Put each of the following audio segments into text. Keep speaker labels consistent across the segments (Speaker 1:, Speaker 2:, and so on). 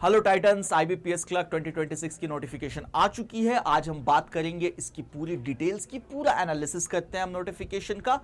Speaker 1: Hello titans, IBPS clerk 2026 की notification आ चुकी है। आज हम बात करेंगे इसकी पूरी डिटेल्स की, पूरा एनालिसिस करते हैं हम नोटिफिकेशन का।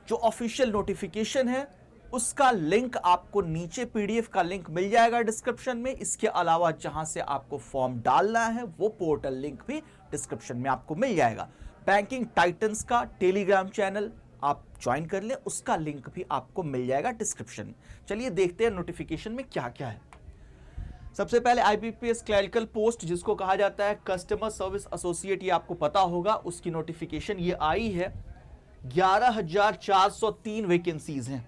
Speaker 1: जो ऑफिशियल नोटिफिकेशन है उसका लिंक आपको नीचे पीडीएफ का लिंक मिल जाएगा डिस्क्रिप्शन में। इसके अलावा जहां से आपको फॉर्म डालना है वो पोर्टल लिंक भी डिस्क्रिप्शन में आपको मिल जाएगा। बैंकिंग टाइटन्स का टेलीग्राम चैनल आप ज्वाइन कर लें, उसका लिंक भी आपको मिल जाएगा डिस्क्रिप्शन में। चलिए देखते हैं नोटिफिकेशन में क्या क्या है। सबसे पहले आईबीपीएस क्लरिकल पोस्ट, जिसको कहा जाता है कस्टमर सर्विस एसोसिएट, ये आपको पता होगा, उसकी नोटिफिकेशन ये आई है। 11,403 वैकेंसीज हैं,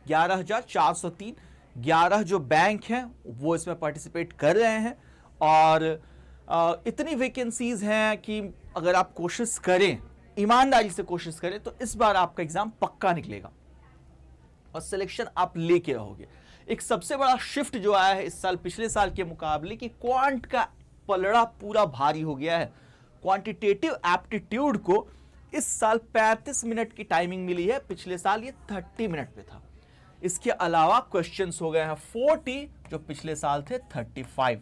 Speaker 1: 11,403। 11 जो बैंक हैं वो इसमें पार्टिसिपेट कर रहे हैं और इतनी वैकेंसीज हैं कि अगर आप कोशिश करें, ईमानदारी से कोशिश करें, तो इस बार आपका एग्जाम पक्का निकलेगा और सिलेक्शन आप लेके रहोगे। एक सबसे बड़ा शिफ्ट जो आया है इस साल पिछले साल के मुकाबले कि क्वांट का पलड़ा पूरा भारी हो गया है। क्वांटिटेटिव एप्टीट्यूड को इस साल 35 मिनट की टाइमिंग मिली है, पिछले साल ये 30 मिनट पे था। इसके अलावा क्वेश्चंस हो गए हैं 40, जो पिछले साल थे 35।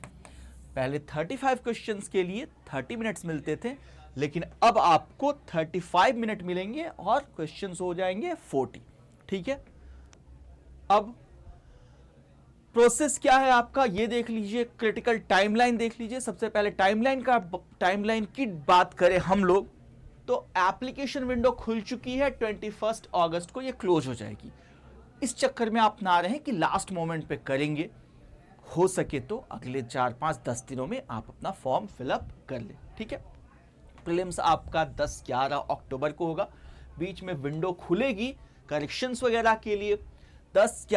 Speaker 1: पहले 35 क्वेश्चंस के लिए 30 मिनट्स मिलते थे, लेकिन अब आपको 35 मिनट मिलेंगे और क्वेश्चंस हो जाएंगे 40। ठीक है, अब प्रोसेस क्या है आपका ये देख लीजिए, क्रिटिकल टाइमलाइन देख लीजिए। सबसे पहले टाइमलाइन की बात करें हम लोग, तो एप्लीकेशन विंडो खुल चुकी है, 21 अगस्त को ये क्लोज हो जाएगी। इस चक्कर में आप ना रहें कि लास्ट मोमेंट पे करेंगे, हो सके तो अगले 4-5-10 दिनों में आप अपना फॉर्म फिलअप कर लें। ठीक है, प्रीलिम्स आपका 10-11 अक्टूबर को होगा, बीच में विंडो खुलेगी करेक्शंस वगैरह के लिए। 10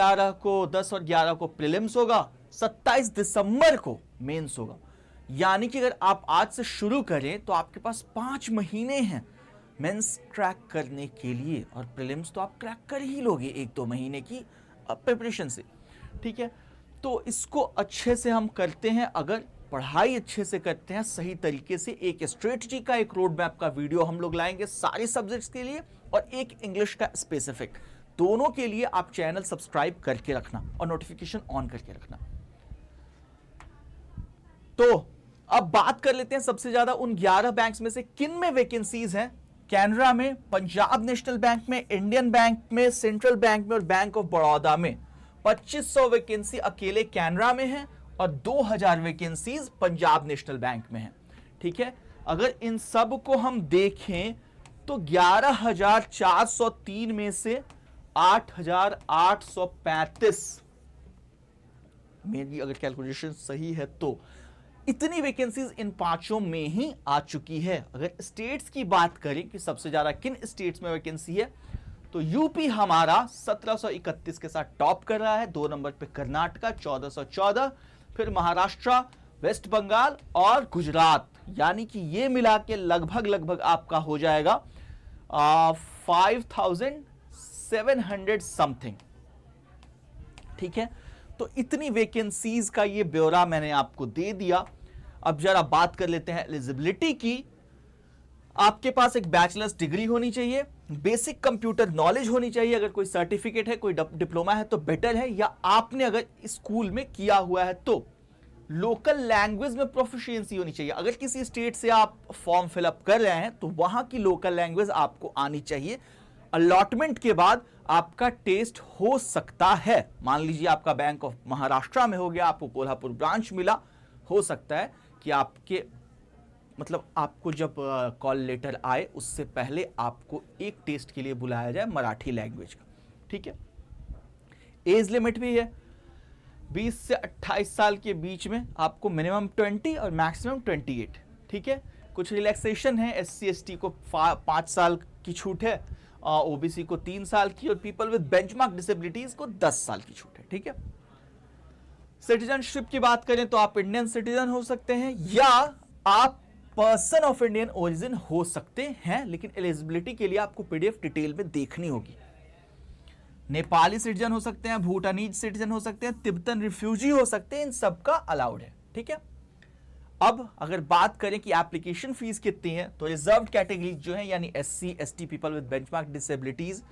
Speaker 1: और 11 को प्रीलिम्स होगा, 27 दिसंबर को मेंस होगा। यानी कि अगर आप आज से शुरू करें तो आपके पास 5 महीने हैं मेंस क्रैक करने के लिए, और प्रीलिम्स तो आप क्रैक कर ही लोगे 1-2 महीने की प्रिपरेशन से। ठीक है, तो इसको अच्छे से हम करते हैं, अगर पढ़ाई अच्छे से करते हैं सही तरीके से। एक स्ट्रेटजी का, एक रोड मैप का वीडियो हम लोग लाएंगे सारे सब्जेक्ट्स के लिए, और एक इंग्लिश का स्पेसिफिक। दोनों के लिए आप चैनल सब्सक्राइब करके रखना और नोटिफिकेशन ऑन करके रखना। तो अब बात कर लेते हैं सबसे ज्यादा उन 11 बैंक्स में से किन में वैकेंसीज हैं। कैनरा में, पंजाब नेशनल बैंक में, इंडियन बैंक में, सेंट्रल बैंक में और बैंक ऑफ बड़ौदा में 2500 वैकेंसी अकेले कैनरा में है और 2000 वैकेंसीज पंजाब नेशनल बैंक में है। ठीक है, अगर इन सब को हम देखें तो 11,403 में से 8,835, मेरी अगर कैलकुलेशन सही है तो इतनी वैकेंसीज इन पांचों में ही आ चुकी है। अगर स्टेट्स की बात करें कि सबसे ज्यादा किन स्टेट्स में वैकेंसी है, तो यूपी हमारा 1731 के साथ टॉप कर रहा है, 2 नंबर पे कर्नाटका 1414, फिर महाराष्ट्र, वेस्ट बंगाल और गुजरात। यानी कि ये मिला के लगभग आपका हो जाएगा 5700 समथिंग। ठीक है, तो इतनी वैकेंसीज का ये ब्यौरा मैंने आपको दे दिया। अब जरा बात कर लेते हैं एलिजिबिलिटी की। आपके पास एक बैचलर्स डिग्री होनी चाहिए, बेसिक कंप्यूटर नॉलेज होनी चाहिए, अगर कोई सर्टिफिकेट है, कोई डिप्लोमा है तो बेटर है, या आपने अगर स्कूल में किया हुआ है तो। लोकल लैंग्वेज में प्रोफिशिएंसी होनी चाहिए। अगर किसी स्टेट से आप फॉर्म फिलअप कर रहे हैं तो वहां की लोकल लैंग्वेज आपको आनी चाहिए। अलॉटमेंट के बाद आपका टेस्ट हो सकता है, मान लीजिए आपका बैंक ऑफ महाराष्ट्र में हो गया, आपको कोल्हापुर ब्रांच मिला, हो सकता है कि आपके आपको जब कॉल लेटर आए उससे पहले आपको एक टेस्ट के लिए बुलाया जाए मराठी लैंग्वेज का। ठीक है, एज लिमिट भी है, 20 से 28 साल के बीच में आपको मिनिमम 20 और मैक्सिमम 28। ठीक है, कुछ रिलैक्सेशन है, SC ST को 5 साल की छूट है, OBC को 3 साल की, और पीपल विद बेंचमार्क डिसेबिलिटीज को 10 साल की छूट है। ठीक है, सिटीजनशिप की बात करें तो आप इंडियन सिटीजन हो सकते हैं या आप पर्सन ऑफ इंडियन ओरिजिन हो सकते हैं, लेकिन एलिजिबिलिटी के लिए आपको PDF डिटेल में देखनी होगी। नेपाली सिटीजन हो सकते हैं, भूटानीज सिटीजन हो सकते हैं, तिब्बतन रिफ्यूजी हो सकते हैं, इन सबका अलाउड है। ठीक है, अब अगर बात करें कि एप्लीकेशन फीस कितनी है, तो रिजर्व कैटेगरीज जो है यानी SC ST, people with benchmark disabilities,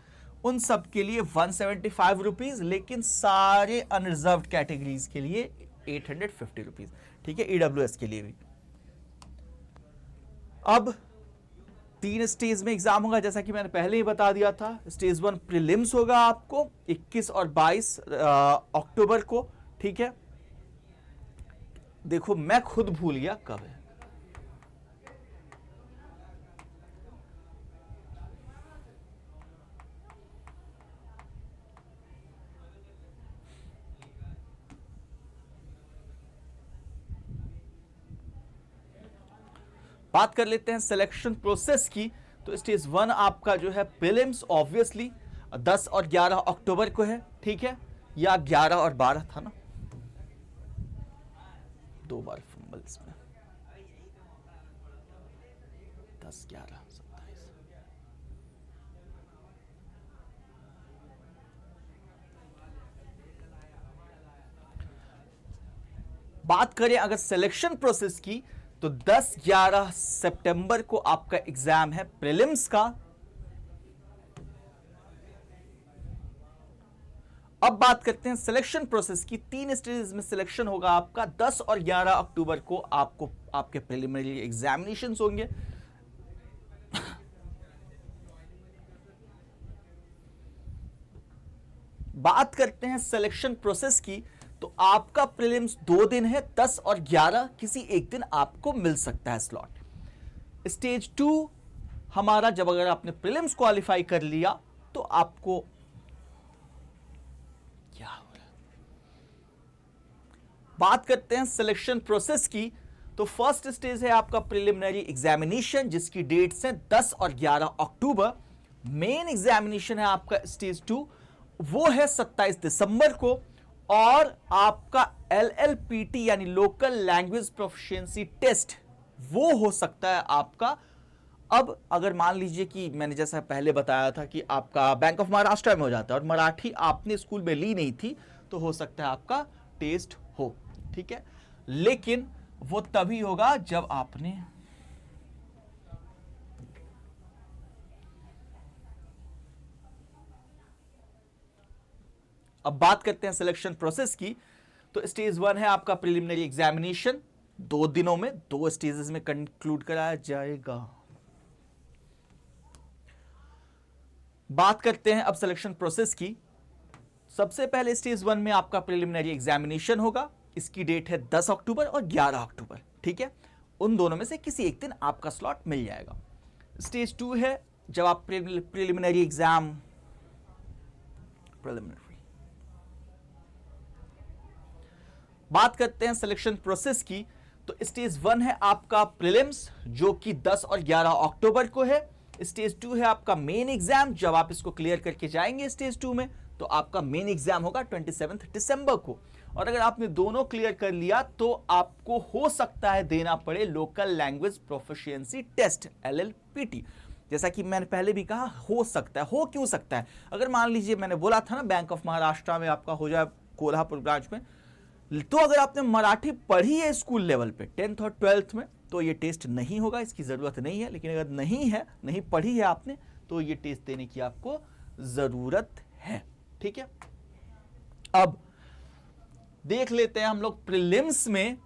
Speaker 1: उन सब के लिए 175 रुपीज, लेकिन सारे अनरिजर्व कैटेगरीज के लिए 850 रुपीज। ठीक है, ईडब्ल्यूएस के लिए भी। अब 3 स्टेज में एग्जाम होगा, जैसा कि मैंने पहले ही बता दिया था। स्टेज 1 प्रीलिम्स होगा आपको 21 और 22 अक्टूबर को। ठीक है, देखो मैं खुद भूल गया कब है। बात कर लेते हैं सिलेक्शन प्रोसेस की। तो स्टेज 1 आपका जो है प्रीलिम्स ऑब्वियसली 10 और 11 अक्टूबर को है। ठीक है, या 11 और 12 था ना, 2 बार फंबल इसमें, 10, 11, 27। बात करें अगर सिलेक्शन प्रोसेस की, तो 10-11 सितंबर को आपका एग्जाम है प्रीलिम्स का। अब बात करते हैं सिलेक्शन प्रोसेस की। 3 स्टेजेस में सिलेक्शन होगा आपका। 10 और 11 अक्टूबर को आपको आपके प्रिलिमिनरी एग्जामिनेशंस होंगे। बात करते हैं सिलेक्शन प्रोसेस की, तो आपका प्रीलिम्स 2 दिन है, 10 और 11, किसी एक दिन आपको मिल सकता है स्लॉट। स्टेज 2 हमारा, जब अगर आपने प्रीलिम्स क्वालिफाई कर लिया तो आपको क्या हो रहा है। बात करते हैं सिलेक्शन प्रोसेस की, तो फर्स्ट स्टेज है आपका प्रिलिमिनरी एग्जामिनेशन, जिसकी डेट्स हैं 10 और 11 अक्टूबर। मेन एग्जामिनेशन है आपका स्टेज 2, वो है 27 दिसंबर को। और आपका LLPT यानी लोकल लैंग्वेज प्रोफिशिएंसी टेस्ट, वो हो सकता है आपका। अब अगर मान लीजिए कि मैंने जैसा पहले बताया था कि आपका बैंक ऑफ महाराष्ट्र में हो जाता है और मराठी आपने स्कूल में ली नहीं थी, तो हो सकता है आपका टेस्ट हो। ठीक है, लेकिन वो तभी होगा जब आपने अब बात करते हैं सिलेक्शन प्रोसेस की। तो स्टेज 1 है आपका प्रिलिमिनरी एग्जामिनेशन, 2 दिनों में 2 स्टेजेस में कंक्लूड कराया जाएगा। बात करते हैं अब सिलेक्शन प्रोसेस की। सबसे पहले स्टेज 1 में आपका प्रिलिमिनरी एग्जामिनेशन होगा, इसकी डेट है 10 अक्टूबर और 11 अक्टूबर। ठीक है, उन दोनों में से किसी एक दिन आपका स्लॉट मिल जाएगा। स्टेज 2 है जब आप प्रिलिमिनरी एग्जाम बात करते हैं सिलेक्शन प्रोसेस की। तो स्टेज 1 है आपका प्रीलिम्स, जो कि 10 और 11 अक्टूबर को है। स्टेज 2 है आपका मेन एग्जाम, जब आप इसको क्लियर करके जाएंगे स्टेज 2 में, तो आपका मेन एग्जाम होगा 27 दिसंबर को। और अगर आपने दोनों क्लियर कर लिया तो आपको हो सकता है देना पड़े local language proficiency test LLPT। जैसा कि मैंने पहले भी कहा, हो सकता है, हो क्यों सकता है। अगर मान लीजिए मैंने बोला था ना बैंक ऑफ महाराष्ट्र में आपका हो जाए कोल्हापुर ब्रांच में, तो अगर आपने मराठी पढ़ी है स्कूल लेवल पे 10th और 12th में, तो ये टेस्ट नहीं होगा, इसकी जरूरत नहीं है। लेकिन अगर नहीं पढ़ी है आपने, तो ये टेस्ट देने की आपको जरूरत है। ठीक है, अब देख लेते हैं हम लोग प्रीलिम्स में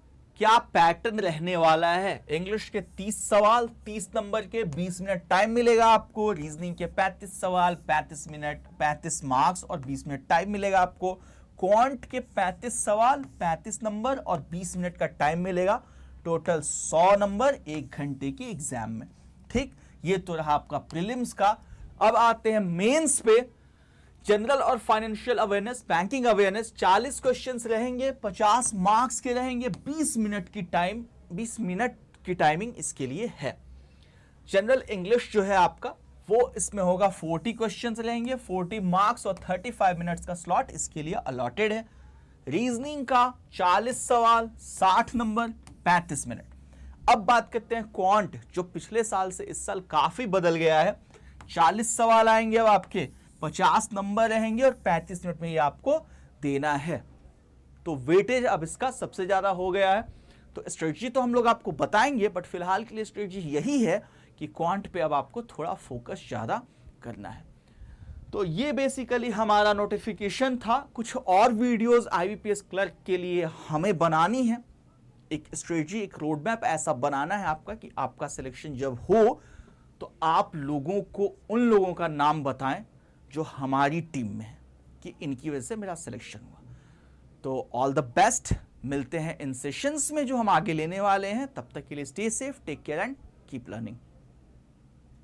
Speaker 1: क्या पैटर्न रहने वाला है। इंग्लिश के 30 सवाल 30 नंबर के, 20 मिनट टाइम मिलेगा आपको। रीजनिंग के 35 सवाल 35 मिनट 35 मार्क्स और 20 मिनट टाइम मिलेगा आपको। क्वांट के 35 सवाल 35 नंबर और 20 मिनट का टाइम मिलेगा। टोटल 100 नंबर 1 घंटे की एग्जाम में। ठीक, ये तो रहा आपका प्रीलिम्स का। अब आते हैं मेंस पे। जनरल और financial awareness, banking awareness, 40 questions रहेंगे, 50 मार्क्स के रहेंगे, 20 मिनट की टाइमिंग इसके लिए है। जनरल इंग्लिश जो है आपका, वो इसमें होगा 40 क्वेश्चंस रहेंगे, 40 मार्क्स और 35 मिनट्स का स्लॉट इसके लिए अलॉटेड है। रीजनिंग का 40 सवाल 60 नंबर 35 मिनट। अब बात करते हैं क्वांट, जो पिछले साल से इस साल काफी बदल गया है। 40 सवाल आएंगे अब आपके, 50 नंबर रहेंगे और 35 मिनट में ये आपको देना है। तो वेटेज अब इसका सबसे ज्यादा हो गया है। तो स्ट्रेटजी तो हम लोग आपको बताएंगे, बट फिलहाल के लिए स्ट्रेटजी यही है कि क्वांट पे अब आपको थोड़ा फोकस ज्यादा करना है। तो ये बेसिकली हमारा नोटिफिकेशन था। कुछ और वीडियोस आईबीपीएस क्लर्क के लिए हमें बनानी है, एक स्ट्रेटजी, एक रोड मैप ऐसा बनाना है आपका कि आपका सिलेक्शन जब हो तो आप लोगों को उन लोगों का नाम बताएं जो हमारी टीम में है कि इनकी वजह से मेरा सिलेक्शन हुआ। तो ऑल द बेस्ट, मिलते हैं इन सेशंस में जो हम आगे लेने वाले हैं। तब तक के लिए stay safe, take care and keep learning.